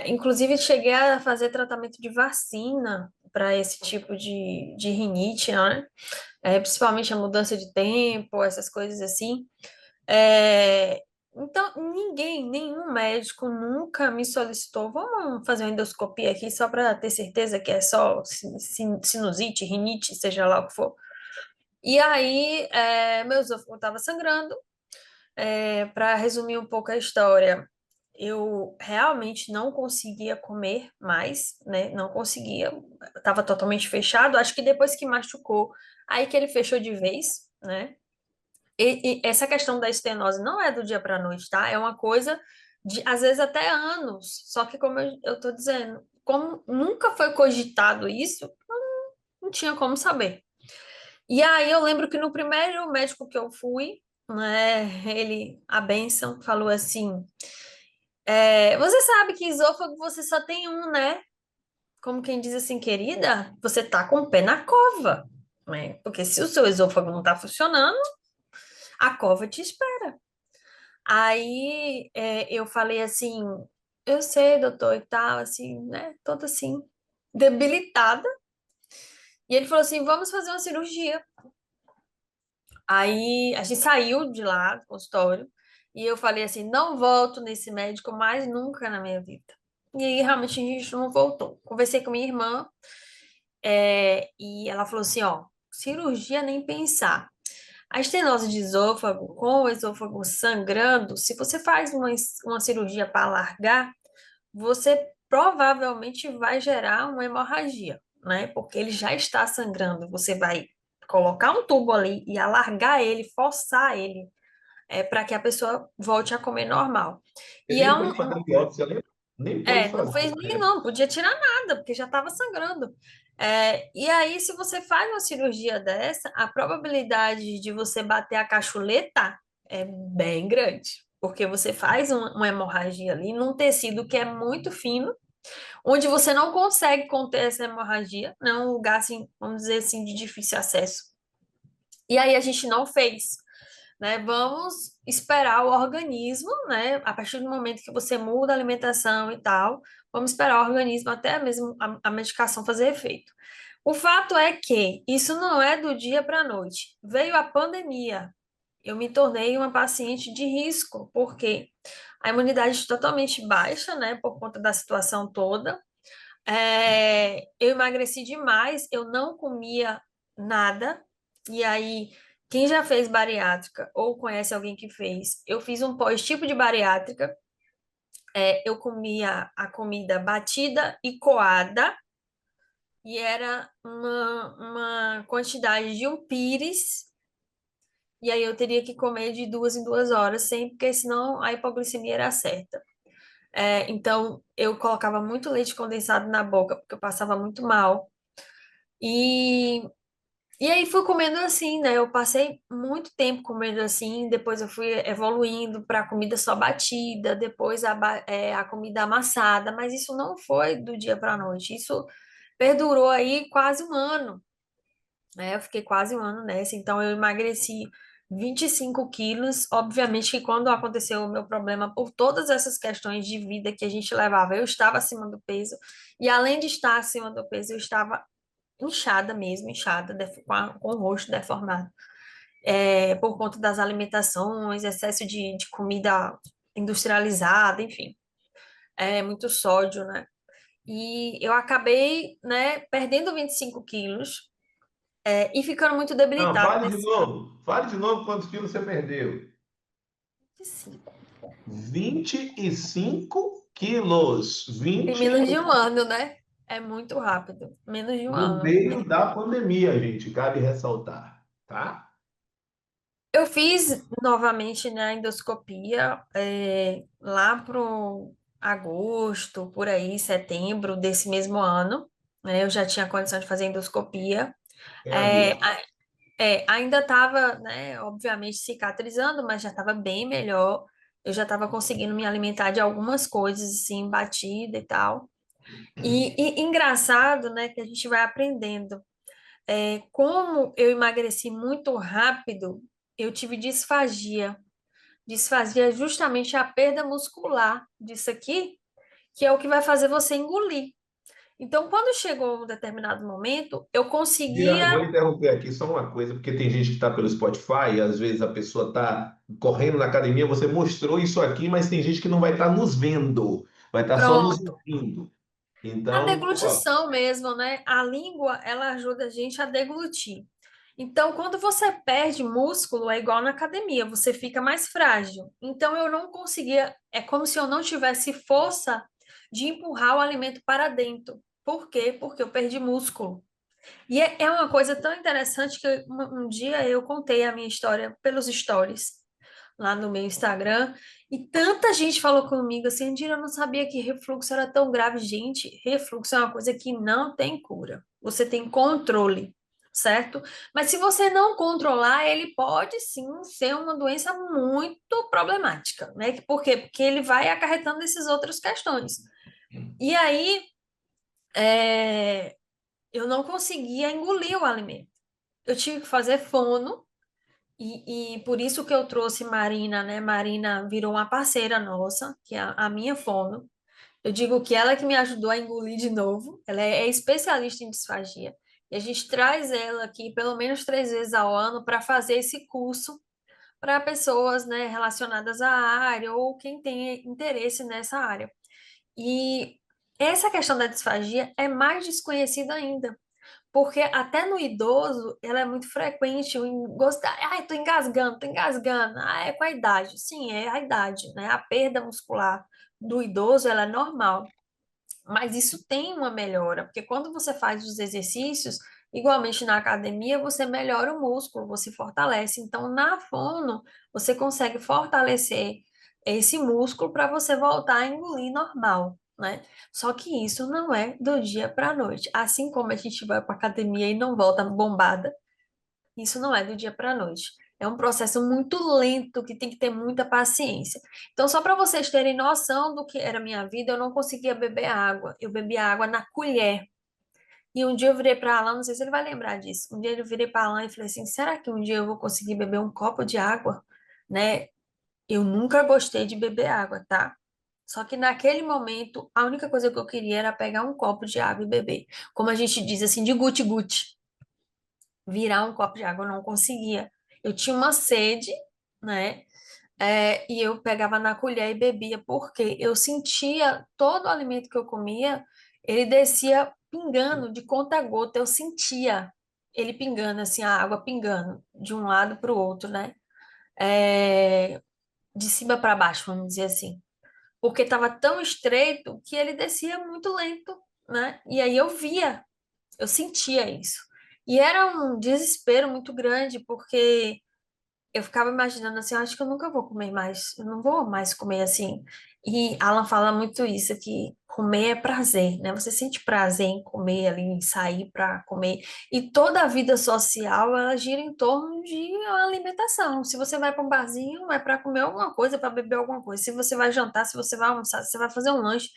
Inclusive, cheguei a fazer tratamento de vacina para esse tipo de rinite, né? Principalmente a mudança de tempo, essas coisas assim. É, então, ninguém, nenhum médico nunca me solicitou, vamos fazer uma endoscopia aqui só para ter certeza que é só sinusite, rinite, seja lá o que for. E aí, meu esôfago estava sangrando. Para resumir um pouco a história, eu realmente não conseguia comer mais, né? Não conseguia, estava totalmente fechado. Acho que depois que machucou, aí que ele fechou de vez, né? E essa questão da estenose não é do dia para a noite, tá? É uma coisa de, às vezes, até anos. Só que, como eu tô dizendo, como nunca foi cogitado isso, não tinha como saber. E aí eu lembro que no primeiro médico que eu fui, né, ele, a bênção, falou assim: Você sabe que esôfago você só tem um, né? Como quem diz assim, querida, você tá com o pé na cova, né? Porque se o seu esôfago não tá funcionando, a cova te espera. Aí eu falei assim, eu sei, doutor, e tal, assim, né? Toda assim, debilitada. E ele falou assim, vamos fazer uma cirurgia. Aí a gente saiu de lá do consultório e eu falei assim, não volto nesse médico mais nunca na minha vida. E aí realmente a gente não voltou. Conversei com minha irmã, e ela falou assim, ó, cirurgia nem pensar. A estenose de esôfago, com o esôfago sangrando, se você faz uma cirurgia para alargar, você provavelmente vai gerar uma hemorragia, né? Porque ele já está sangrando. Você vai colocar um tubo ali e alargar ele, forçar ele, para que a pessoa volte a comer normal. E Ele nem pôde fazer biópsia, lembra? Nem pôde não fazer fez na nem época. não, podia tirar nada, porque já estava sangrando. E aí, se você faz uma cirurgia dessa, a probabilidade de você bater a cachuleta é bem grande, porque você faz uma hemorragia ali num tecido que é muito fino, onde você não consegue conter essa hemorragia, não é um lugar assim, vamos dizer assim, de difícil acesso. E aí a gente não fez, né? Vamos esperar o organismo, né? A partir do momento que você muda a alimentação e tal, vamos esperar o organismo até mesmo a medicação fazer efeito. O fato é que isso não é do dia para a noite. Veio a pandemia. Eu me tornei uma paciente de risco, porque a imunidade totalmente baixa, né, por conta da situação toda. Eu emagreci demais, eu não comia nada. E aí, quem já fez bariátrica ou conhece alguém que fez, eu fiz um pós-tipo de bariátrica. Eu comia a comida batida e coada, e era uma quantidade de um pires, e aí eu teria que comer de 2 em 2 horas, sempre, porque senão a hipoglicemia era certa. Então, eu colocava muito leite condensado na boca, porque eu passava muito mal. E, e aí fui comendo assim, né? Eu passei muito tempo comendo assim, depois eu fui evoluindo para comida só batida, depois a comida amassada, mas isso não foi do dia para a noite, isso perdurou aí quase um ano, né? Eu fiquei quase um ano nessa, então eu emagreci 25 quilos. Obviamente que quando aconteceu o meu problema, por todas essas questões de vida que a gente levava, eu estava acima do peso, e além de estar acima do peso, eu estava inchada mesmo, inchada, com o rosto deformado, por conta das alimentações, excesso de comida industrializada, enfim, muito sódio, né? E eu acabei, né, perdendo 25 quilos, e ficando muito Não, debilitada fale de nesse novo. Fale de novo quantos quilos você perdeu. 25. 25 quilos. Em 20 menos de um ano, né? É muito rápido. Menos de um no ano. meio da pandemia, gente, cabe ressaltar, tá? Eu fiz novamente, né, a endoscopia, lá pro agosto, por aí, setembro desse mesmo ano, né? Eu já tinha condição de fazer endoscopia. É a É, mesma. ainda estava, né, obviamente cicatrizando, mas já estava bem melhor. Eu já estava conseguindo me alimentar de algumas coisas, assim, batida e tal. E engraçado, né, que a gente vai aprendendo. Como eu emagreci muito rápido, eu tive disfagia. Disfasia é justamente a perda muscular disso aqui, que é o que vai fazer você engolir. Então, quando chegou um determinado momento, eu Vou conseguia. interromper aqui só uma coisa, porque tem gente que está pelo Spotify, e às vezes a pessoa está correndo na academia, você mostrou isso aqui, mas tem gente que não vai estar nos vendo, vai estar só nos Pronto. ouvindo. A Então, ó, deglutição mesmo, né? A língua, ela ajuda a gente a deglutir. Então, quando você perde músculo, é igual na academia, você fica mais frágil. Então, eu não conseguia, é como se eu não tivesse força de empurrar o alimento para dentro. Por quê? Porque eu perdi músculo. E é uma coisa tão interessante que um dia eu contei a minha história pelos stories lá no meu Instagram, e tanta gente falou comigo assim, Andira, eu não sabia que refluxo era tão grave. Gente, refluxo é uma coisa que não tem cura. Você tem controle. certo? Mas se você não controlar, ele pode sim ser uma doença muito problemática, né? Por quê? Porque ele vai acarretando essas outras questões. E aí, eu não conseguia engolir o alimento. Eu tive que fazer fono, e por isso que eu trouxe Marina, né? Marina virou uma parceira nossa, que é a minha fono. Eu digo que ela que me ajudou a engolir de novo. Ela é especialista em disfagia. E a gente traz ela aqui pelo menos 3 vezes ao ano para fazer esse curso para pessoas, né, relacionadas à área ou quem tem interesse nessa área. E essa questão da disfagia é mais desconhecida ainda. Porque até no idoso, ela é muito frequente, o gostar, ai, tô engasgando. Ah, é com a idade. Sim, é a idade, né? A perda muscular do idoso, ela é normal. Mas isso tem uma melhora, porque quando você faz os exercícios, igualmente na academia, você melhora o músculo, você fortalece. Então, na fono, você consegue fortalecer esse músculo para você voltar a engolir normal, né? Só que isso não é do dia para a noite. Assim como a gente vai para academia e não volta bombada, isso não é do dia para a noite. É um processo muito lento que tem que ter muita paciência. Então, só para vocês terem noção do que era a minha vida, eu não conseguia beber água. Eu bebia água na colher. E um dia eu virei para Alan, não sei se ele vai lembrar disso. Um dia eu virei para Alan e falei assim: será que um dia eu vou conseguir beber um copo de água? Né? Eu nunca gostei de beber água, tá? Só que naquele momento, a única coisa que eu queria era pegar um copo de água e beber. Como a gente diz assim, de guti-guti, virar um copo de água, eu não conseguia. Eu tinha uma sede, né? E eu pegava na colher e bebia, porque eu sentia todo o alimento que eu comia, ele descia pingando de conta-gota, eu sentia ele pingando, assim, a água pingando de um lado para o outro, né? É, de cima para baixo, vamos dizer assim. Porque estava tão estreito que ele descia muito lento, né? E aí eu via, eu sentia isso. E era um desespero muito grande, porque eu ficava imaginando assim, acho que eu nunca vou comer mais, eu não vou mais comer assim. E Alan fala muito isso, que comer é prazer, né? Você sente prazer em comer ali, em sair para comer. E toda a vida social, ela gira em torno de alimentação. Se você vai para um barzinho, é para comer alguma coisa, para beber alguma coisa. Se você vai jantar, se você vai almoçar, se você vai fazer um lanche.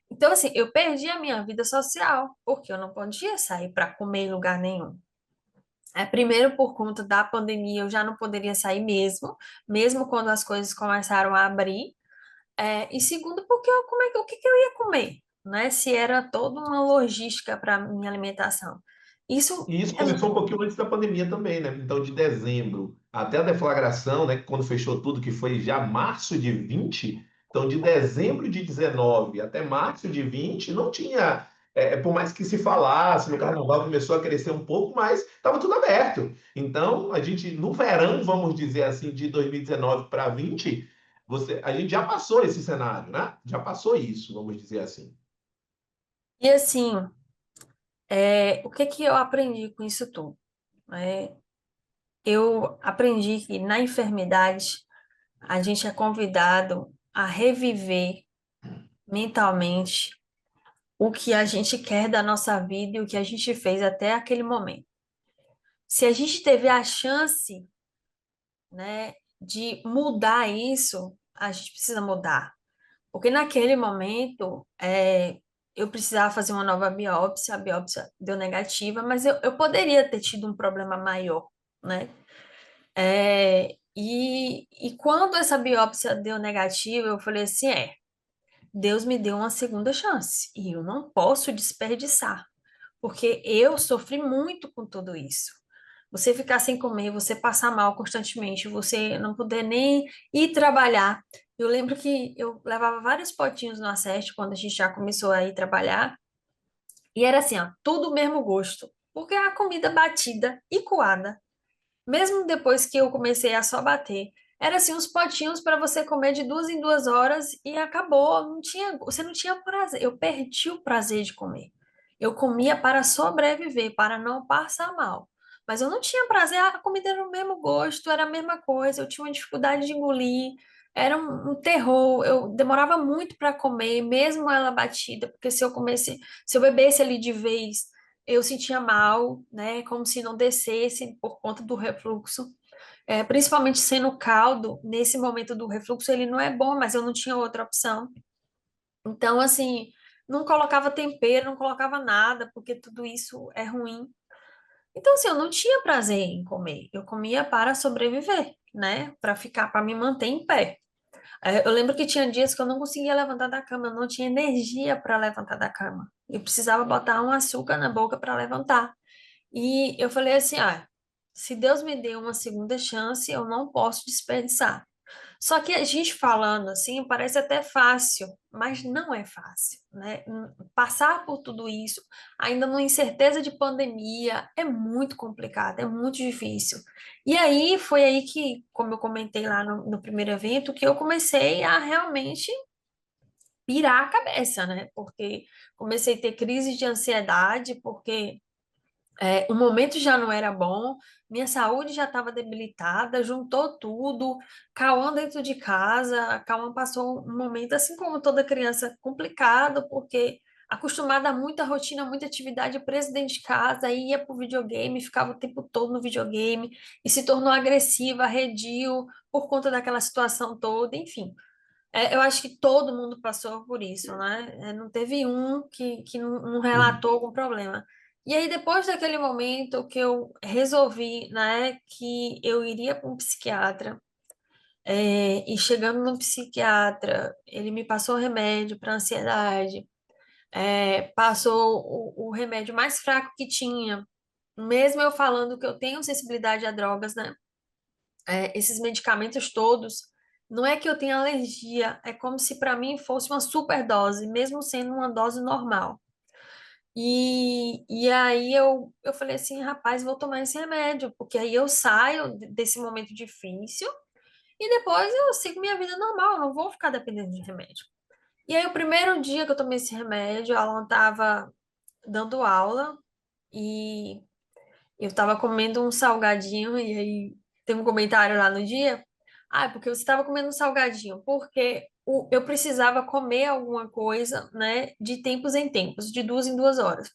Então, assim, eu perdi a minha vida social, porque eu não podia sair para comer em lugar nenhum. Primeiro, por conta da pandemia, eu já não poderia sair mesmo, mesmo quando as coisas começaram a abrir. E segundo, porque o que que eu ia comer, né? Se era toda uma logística para minha alimentação. Isso E isso é, começou um pouquinho antes da pandemia também, né? Então, de dezembro até a deflagração, né? Quando fechou tudo, que foi já março de 20. Então, de dezembro de 19 até março de 20, não tinha, por mais que se falasse, no carnaval começou a crescer um pouco, mas estava tudo aberto. Então, a gente, no verão, vamos dizer assim, de 2019 para 20, a gente já passou esse cenário, né? Já passou isso, vamos dizer assim. e assim, o que que eu aprendi com isso tudo? É, eu aprendi que na enfermidade a gente é convidado a reviver mentalmente o que a gente quer da nossa vida e o que a gente fez até aquele momento. Se a gente teve a chance, né, de mudar isso, a gente precisa mudar. Porque naquele momento, eu precisava fazer uma nova biópsia, a biópsia deu negativa, mas eu poderia ter tido um problema maior, né? E quando essa biópsia deu negativa, eu falei assim, Deus me deu uma segunda chance e eu não posso desperdiçar, porque eu sofri muito com tudo isso. Você ficar sem comer, você passar mal constantemente, você não poder nem ir trabalhar. Eu lembro que eu levava vários potinhos no Aceste quando a gente já começou a ir trabalhar, e era assim, ó, tudo o mesmo gosto, porque é a comida batida e coada. Mesmo depois que eu comecei a só bater, era assim uns potinhos para você comer de 2 em 2 horas e acabou. Não tinha, você não tinha prazer. Eu perdi o prazer de comer. Eu comia para sobreviver, para não passar mal. Mas eu não tinha prazer. A comida era o mesmo gosto, era a mesma coisa. Eu tinha uma dificuldade de engolir. Era um terror. Eu demorava muito para comer, mesmo ela batida, porque se eu bebesse ali de vez, eu sentia mal, né? Como se não descesse por conta do refluxo. Principalmente sendo caldo, nesse momento do refluxo, ele não é bom, mas eu não tinha outra opção. Então, assim, não colocava tempero, não colocava nada, porque tudo isso é ruim. Então, assim, eu não tinha prazer em comer. Eu comia para sobreviver, né? Para ficar, para me manter em pé. Eu lembro que tinha dias que eu não conseguia levantar da cama, eu não tinha energia para levantar da cama. Eu precisava botar um açúcar na boca para levantar. E eu falei assim: ah, se Deus me deu uma segunda chance, eu não posso desperdiçar. Só que a gente falando assim parece até fácil, mas não é fácil, né? Passar por tudo isso, ainda numa incerteza de pandemia, é muito complicado, é muito difícil. E aí foi aí que, como eu comentei lá no primeiro evento, que eu comecei a realmente pirar a cabeça, né? Porque comecei a ter crise de ansiedade, porque o momento já não era bom, minha saúde já estava debilitada, juntou tudo. Cauã dentro de casa, Cauã passou um momento, assim como toda criança, complicado, porque acostumada a muita rotina, muita atividade, preso dentro de casa, aí ia pro videogame, ficava o tempo todo no videogame, e se tornou agressiva, arredio, por conta daquela situação toda, enfim. Eu acho que todo mundo passou por isso, né? Não teve um que não relatou algum problema. E aí, depois daquele momento que eu resolvi, né, que eu iria para um psiquiatra, e chegando no psiquiatra, ele me passou remédio para ansiedade, passou o remédio mais fraco que tinha, mesmo eu falando que eu tenho sensibilidade a drogas, né? Esses medicamentos todos, não é que eu tenha alergia, é como se para mim fosse uma superdose, mesmo sendo uma dose normal. E aí eu falei assim, rapaz, vou tomar esse remédio, porque aí eu saio desse momento difícil e depois eu sigo minha vida normal, eu não vou ficar dependendo de remédio. E aí o primeiro dia que eu tomei esse remédio, a Alan estava dando aula e eu estava comendo um salgadinho e aí tem um comentário lá no dia. Ah, é porque você estava comendo um salgadinho, porque eu precisava comer alguma coisa, né, de tempos em tempos, de 2 em 2 horas.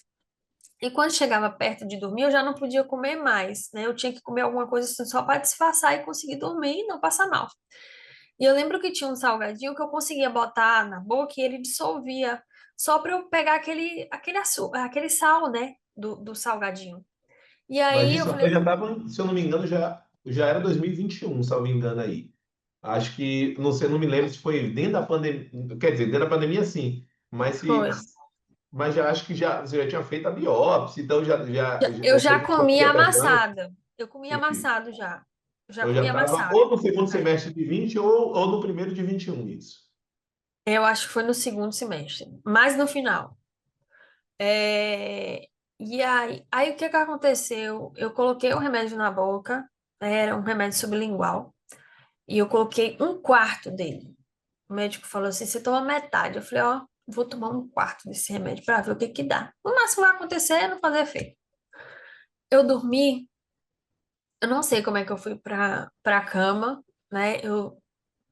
E quando chegava perto de dormir, eu já não podia comer mais, né? Eu tinha que comer alguma coisa assim, só para disfarçar e conseguir dormir e não passar mal. E eu lembro que tinha um salgadinho que eu conseguia botar na boca e ele dissolvia, só para eu pegar aquele açúcar, aquele sal, né, do salgadinho. E Mas aí eu isso falei eu já assim, estava, se eu não me engano, já era 2021, se eu não me engano aí. Acho que, não sei, não me lembro se foi dentro da pandemia, quer dizer, dentro da pandemia sim, mas foi. mas já acho que você já tinha feito a biópsia, então Eu ou já foi uma comia pandemia perdão, amassada. Eu comia enfim. amassado já. Eu já Então já comia estava amassado. ou no segundo É. semestre de 20 ou no primeiro de 21 isso. Eu acho que foi no segundo semestre, mas no final. E aí o que que aconteceu? Eu coloquei o remédio na boca, era um remédio sublingual, e eu coloquei um quarto dele. O médico falou assim: você toma metade. Eu falei: ó, vou tomar um quarto desse remédio para ver o que que dá. O máximo que vai acontecer é não fazer efeito. Eu dormi, eu não sei como é que eu fui para cama, né? Eu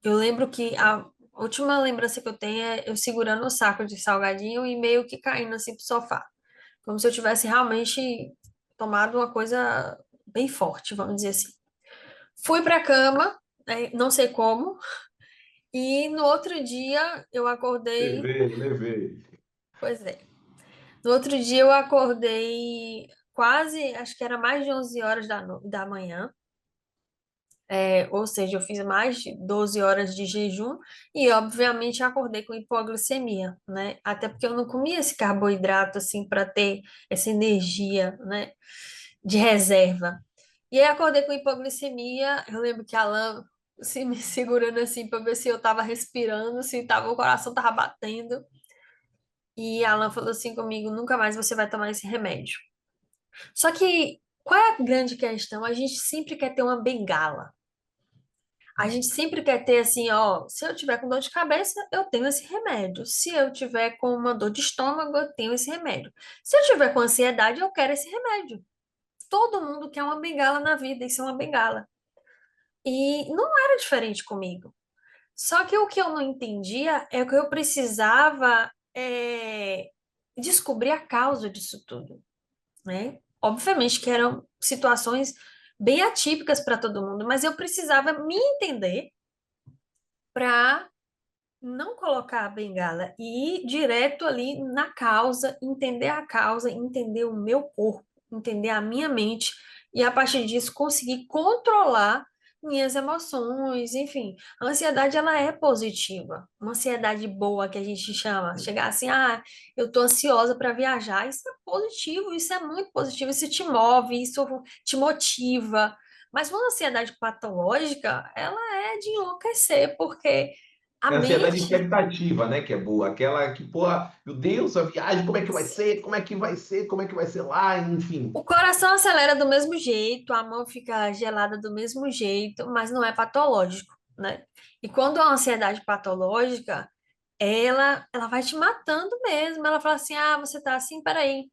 lembro que a última lembrança que eu tenho é eu segurando o saco de salgadinho e meio que caindo assim pro sofá. Como se eu tivesse realmente tomado uma coisa bem forte, vamos dizer assim. Fui para a cama, né, não sei como, e no outro dia eu acordei. Levei, levei. Pois é. No outro dia eu acordei quase, acho que era mais de 11 horas da manhã. Ou seja, eu fiz mais de 12 horas de jejum e, obviamente, acordei com hipoglicemia, né? Até porque eu não comia esse carboidrato assim para ter essa energia, né, de reserva. E aí acordei com hipoglicemia. Eu lembro que a Alan se me segurando assim para ver se eu estava respirando, se o coração estava batendo. E a Alan falou assim comigo: nunca mais você vai tomar esse remédio. Só que qual é a grande questão? A gente sempre quer ter uma bengala. A gente sempre quer ter assim, ó, se eu tiver com dor de cabeça, eu tenho esse remédio. Se eu tiver com uma dor de estômago, eu tenho esse remédio. Se eu tiver com ansiedade, eu quero esse remédio. Todo mundo quer uma bengala na vida, isso é uma bengala. E não era diferente comigo. Só que o que eu não entendia é que eu precisava descobrir a causa disso tudo. né? Obviamente que eram situações bem atípicas para todo mundo, mas eu precisava me entender para não colocar a bengala e ir direto ali na causa, entender o meu corpo, entender a minha mente e a partir disso conseguir controlar minhas emoções, enfim. A ansiedade ela é positiva, uma ansiedade boa que a gente chama, chegar assim, eu tô ansiosa para viajar, isso é positivo, isso é muito positivo, isso te move, isso te motiva. Mas uma ansiedade patológica, ela é de enlouquecer, porque a É a ansiedade mente, expectativa, né? Que é boa. Aquela que, pô, meu Deus, a viagem, como é que vai ser? Como é que vai ser? Como é que vai ser lá? Enfim. o coração acelera do mesmo jeito, a mão fica gelada do mesmo jeito, mas não é patológico, né? E quando a ansiedade patológica, ela vai te matando mesmo. Ela fala assim: você tá assim, peraí,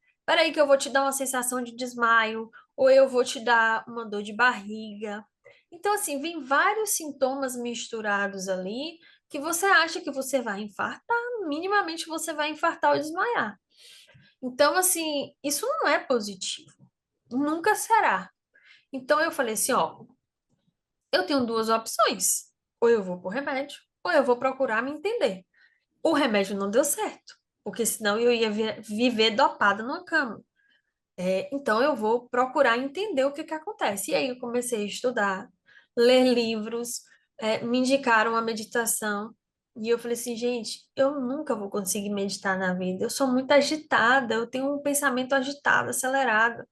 que eu vou te dar uma sensação de desmaio, ou eu vou te dar uma dor de barriga. Então, assim, vem vários sintomas misturados ali que você acha que você vai infartar, minimamente você vai infartar ou desmaiar. Então, assim, isso não é positivo. Nunca será. Então eu falei assim, ó, eu tenho duas opções. Ou eu vou pro remédio, ou eu vou procurar me entender. O remédio não deu certo, porque senão eu ia viver dopada numa cama. Então eu vou procurar entender o que que acontece. E aí eu comecei a estudar, ler livros, me indicaram uma meditação. E eu falei assim, gente, eu nunca vou conseguir meditar na vida. Eu sou muito agitada, eu tenho um pensamento agitado, acelerado.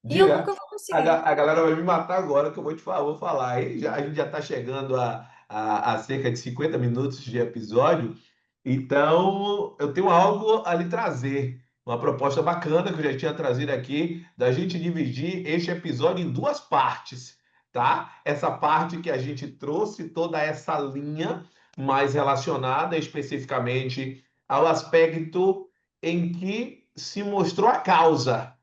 E eu Diga, nunca vou conseguir. a galera vai me matar agora que eu vou te falar, vou falar. Aí a gente já está chegando a cerca de 50 minutos de episódio, então eu tenho algo a lhe trazer. Uma proposta bacana que eu já tinha trazido aqui, da gente dividir este episódio em duas partes, tá? Essa parte que a gente trouxe toda essa linha mais relacionada especificamente ao aspecto em que se mostrou a causa.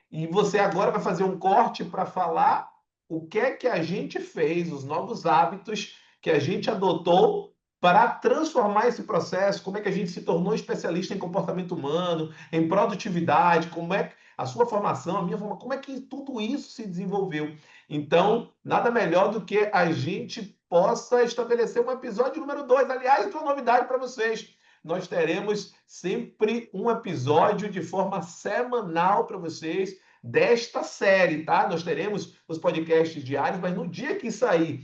E você agora vai fazer um corte para falar o que é que a gente fez, os novos hábitos que a gente adotou para transformar esse processo, como é que a gente se tornou especialista em comportamento humano, em produtividade, como é que a sua formação, a minha formação, como é que tudo isso se desenvolveu. Então, nada melhor do que a gente possa estabelecer um episódio número 2. Aliás, eu tenho uma novidade para vocês. Nós teremos sempre um episódio de forma semanal para vocês desta série, tá? Nós teremos os podcasts diários, mas no dia que sair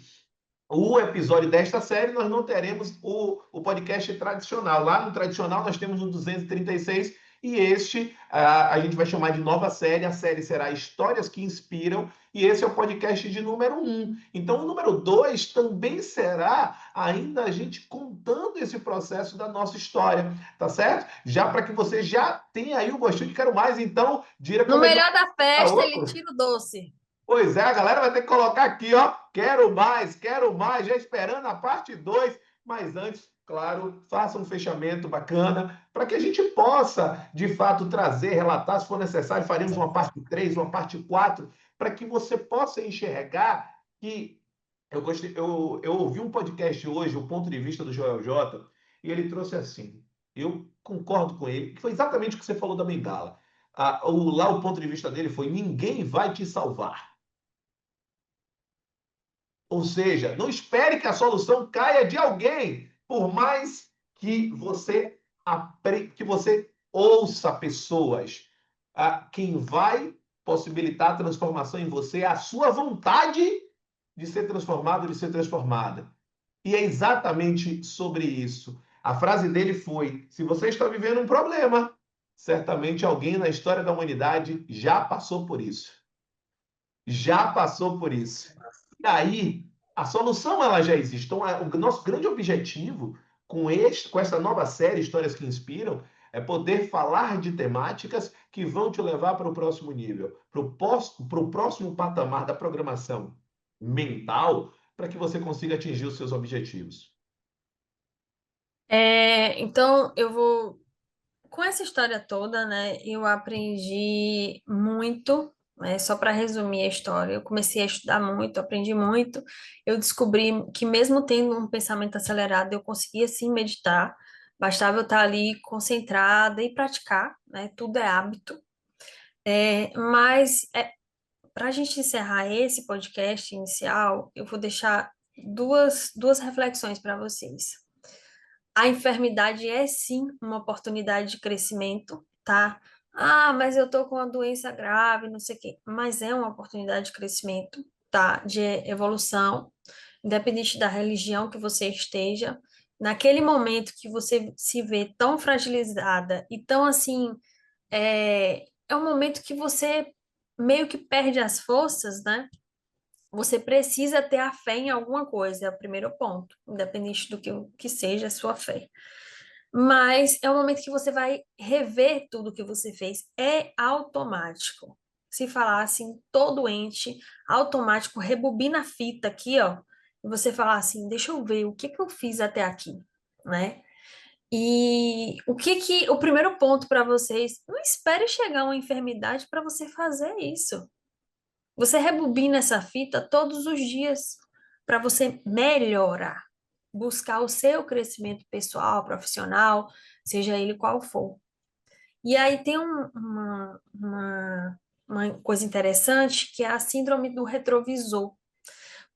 o episódio desta série, nós não teremos o podcast tradicional. Lá no tradicional, nós temos o 236 e este a gente vai chamar de nova série. A série será Histórias que Inspiram e esse é o podcast de número 1. Então, o número 2 também será ainda a gente contando esse processo da nossa história, tá certo? Já para que você já tenha aí o gostinho de quero mais. Então, Dira, No como é que melhor da vai festa, ele outro? tira o doce. Pois é, a galera vai ter que colocar aqui, ó. Quero mais, já esperando a parte 2. Mas antes, claro, faça um fechamento bacana para que a gente possa, de fato, trazer, relatar, se for necessário, faremos uma parte 3, uma parte 4, para que você possa enxergar que eu ouvi um podcast hoje, o ponto de vista do Joel J, e ele trouxe assim. Eu concordo com ele, que foi exatamente o que você falou da bengala. Lá o ponto de vista dele foi: ninguém vai te salvar. Ou seja, não espere que a solução caia de alguém, por mais que você ouça pessoas. Quem vai possibilitar a transformação em você é a sua vontade de ser transformado, de ser transformada. E é exatamente sobre isso. A frase dele foi: se você está vivendo um problema, certamente alguém na história da humanidade já passou por isso. Já passou por isso. E aí, a solução ela já existe. Então, o nosso grande objetivo com essa nova série Histórias que Inspiram é poder falar de temáticas que vão te levar para o próximo nível, para o próximo patamar da programação mental, para que você consiga atingir os seus objetivos. Então, eu vou. Com essa história toda, né, eu aprendi muito, né, só para resumir a história, eu comecei a estudar muito, aprendi muito, eu descobri que mesmo tendo um pensamento acelerado, eu conseguia sim meditar, bastava eu estar ali concentrada e praticar, né, tudo é hábito. Mas para a gente encerrar esse podcast inicial, eu vou deixar duas reflexões para vocês. A enfermidade é sim uma oportunidade de crescimento, tá? Ah, mas eu tô com uma doença grave, não sei o quê. Mas é uma oportunidade de crescimento, tá? De evolução, independente da religião que você esteja. Naquele momento que você se vê tão fragilizada e tão assim, é um momento que você meio que perde as forças, né? Você precisa ter a fé em alguma coisa, é o primeiro ponto, independente do que seja a sua fé. Mas é o momento que você vai rever tudo que você fez. É automático. Se falar assim, tô doente, automático, rebobina a fita aqui, ó. E você falar assim, deixa eu ver o que que eu fiz até aqui, né? E o primeiro ponto para vocês, não espere chegar uma enfermidade para você fazer isso. Você rebobina essa fita todos os dias para você melhorar, buscar o seu crescimento pessoal, profissional, seja ele qual for. E aí tem uma coisa interessante que é a síndrome do retrovisor.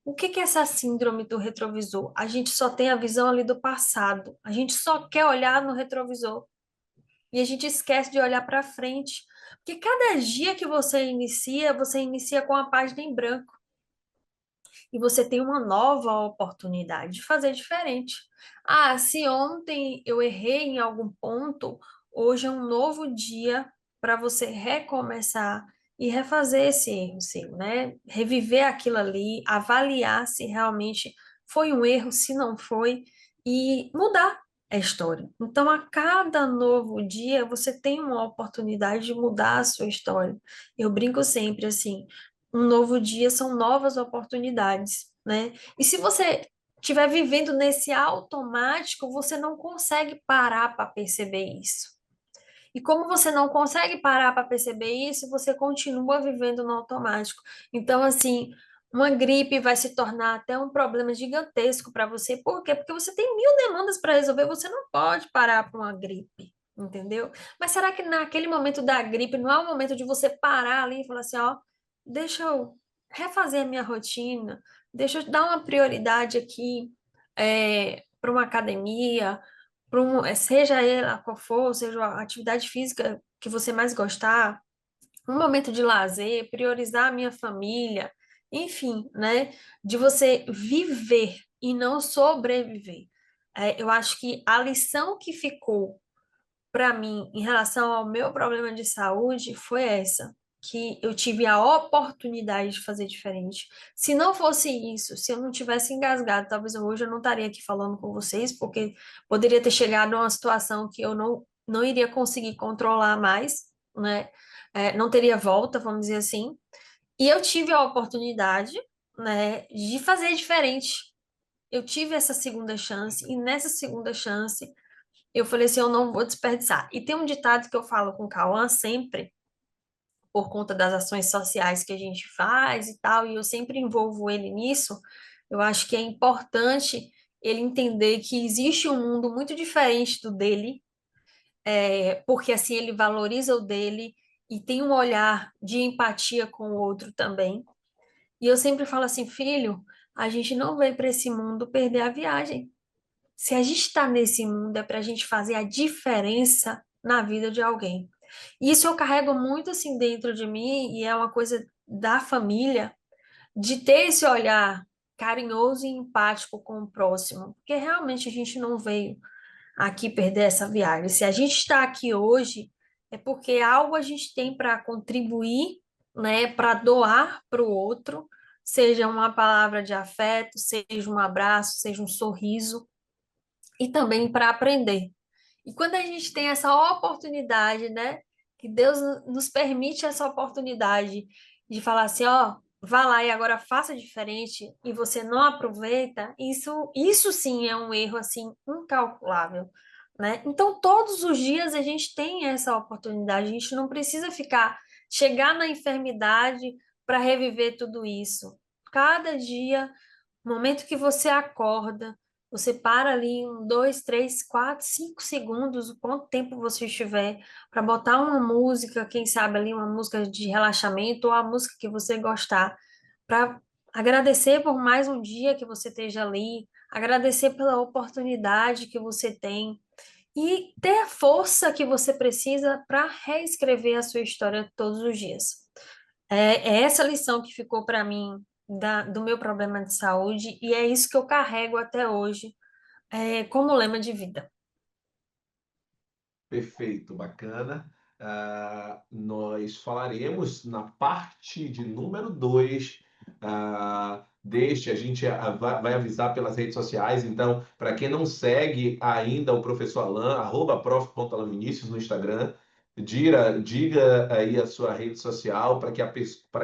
O que que é essa síndrome do retrovisor? A gente só tem a visão ali do passado, a gente só quer olhar no retrovisor e a gente esquece de olhar para frente. Porque cada dia que você inicia com a página em branco e você tem uma nova oportunidade de fazer diferente. Ah, se ontem eu errei em algum ponto, hoje é um novo dia para você recomeçar e refazer esse erro seu, né? Reviver aquilo ali, avaliar se realmente foi um erro, se não foi, e mudar a história. Então, a cada novo dia, você tem uma oportunidade de mudar a sua história. Eu brinco sempre assim, um novo dia são novas oportunidades, né? E se você estiver vivendo nesse automático, você não consegue parar para perceber isso. E como você não consegue parar para perceber isso, você continua vivendo no automático. Então, assim, uma gripe vai se tornar até um problema gigantesco para você. Por quê? Porque você tem mil demandas para resolver, você não pode parar para uma gripe, entendeu? Mas será que naquele momento da gripe não é o momento de você parar ali e falar assim, ó, deixa eu refazer a minha rotina, deixa eu dar uma prioridade aqui para uma academia, seja ela qual for, seja a atividade física que você mais gostar, um momento de lazer, priorizar a minha família, enfim, né? De você viver e não sobreviver. Eu acho que a lição que ficou para mim em relação ao meu problema de saúde foi essa, que eu tive a oportunidade de fazer diferente. Se não fosse isso, se eu não tivesse engasgado, talvez hoje eu não estaria aqui falando com vocês, porque poderia ter chegado a uma situação que eu não iria conseguir controlar mais, né? Não teria volta, vamos dizer assim. E eu tive a oportunidade, né, de fazer diferente. Eu tive essa segunda chance, e nessa segunda chance eu falei assim, eu não vou desperdiçar. E tem um ditado que eu falo com o Cauã sempre, por conta das ações sociais que a gente faz e tal, e eu sempre envolvo ele nisso. Eu acho que é importante ele entender que existe um mundo muito diferente do dele, porque assim ele valoriza o dele e tem um olhar de empatia com o outro também. E eu sempre falo assim, filho, a gente não veio para esse mundo perder a viagem. Se a gente está nesse mundo, é para a gente fazer a diferença na vida de alguém. E isso eu carrego muito assim dentro de mim, e é uma coisa da família, de ter esse olhar carinhoso e empático com o próximo, porque realmente a gente não veio aqui perder essa viagem. Se a gente está aqui hoje, é porque algo a gente tem para contribuir, né, para doar para o outro, seja uma palavra de afeto, seja um abraço, seja um sorriso e também para aprender. E quando a gente tem essa oportunidade, né, que Deus nos permite essa oportunidade de falar assim, ó, vá lá e agora faça diferente e você não aproveita, isso sim é um erro assim incalculável, né? Então todos os dias a gente tem essa oportunidade, a gente não precisa chegar na enfermidade para reviver tudo isso. Cada dia, no momento que você acorda, Você para ali 2, 3, 4, 5 segundos, o quanto tempo você estiver, para botar uma música, quem sabe ali uma música de relaxamento ou a música que você gostar, para agradecer por mais um dia que você esteja ali, agradecer pela oportunidade que você tem e ter a força que você precisa para reescrever a sua história todos os dias. É essa lição que ficou para mim do meu problema de saúde e é isso que eu carrego até hoje, como lema de vida. Perfeito, bacana. Nós falaremos na parte de número 2 deste, a gente vai avisar pelas redes sociais. Então, para quem não segue ainda o professor Alan, @prof.alanvinicius no Instagram, diga aí a sua rede social para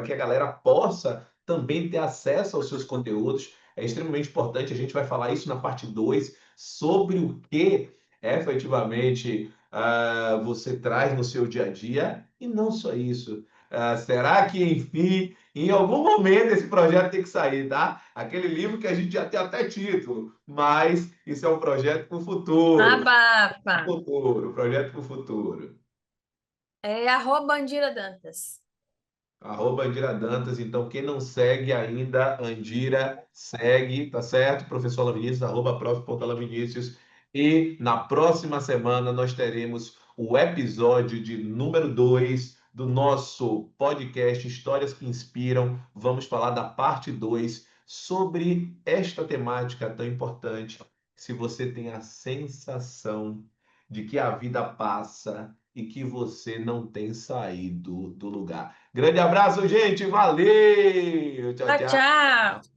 que a galera possa também ter acesso aos seus conteúdos. É extremamente importante, a gente vai falar isso na parte 2 sobre o que efetivamente você traz no seu dia a dia, e não só isso. Será que, enfim, em algum momento esse projeto tem que sair, tá? Aquele livro que a gente já tem até título, mas isso é um projeto para o futuro. Abafa! Futuro, projeto para o futuro. Andira Dantas. Andira Dantas. Então, quem não segue ainda, Andira, segue, tá certo? Professor Alan Vinícius, @prof.alanvinicius. E na próxima semana nós teremos o episódio de número 2 do nosso podcast Histórias que Inspiram. Vamos falar da parte 2 sobre esta temática tão importante. Se você tem a sensação de que a vida passa e que você não tem saído do lugar. Grande abraço, gente. Valeu! Tchau, Tchau, tchau. tchau!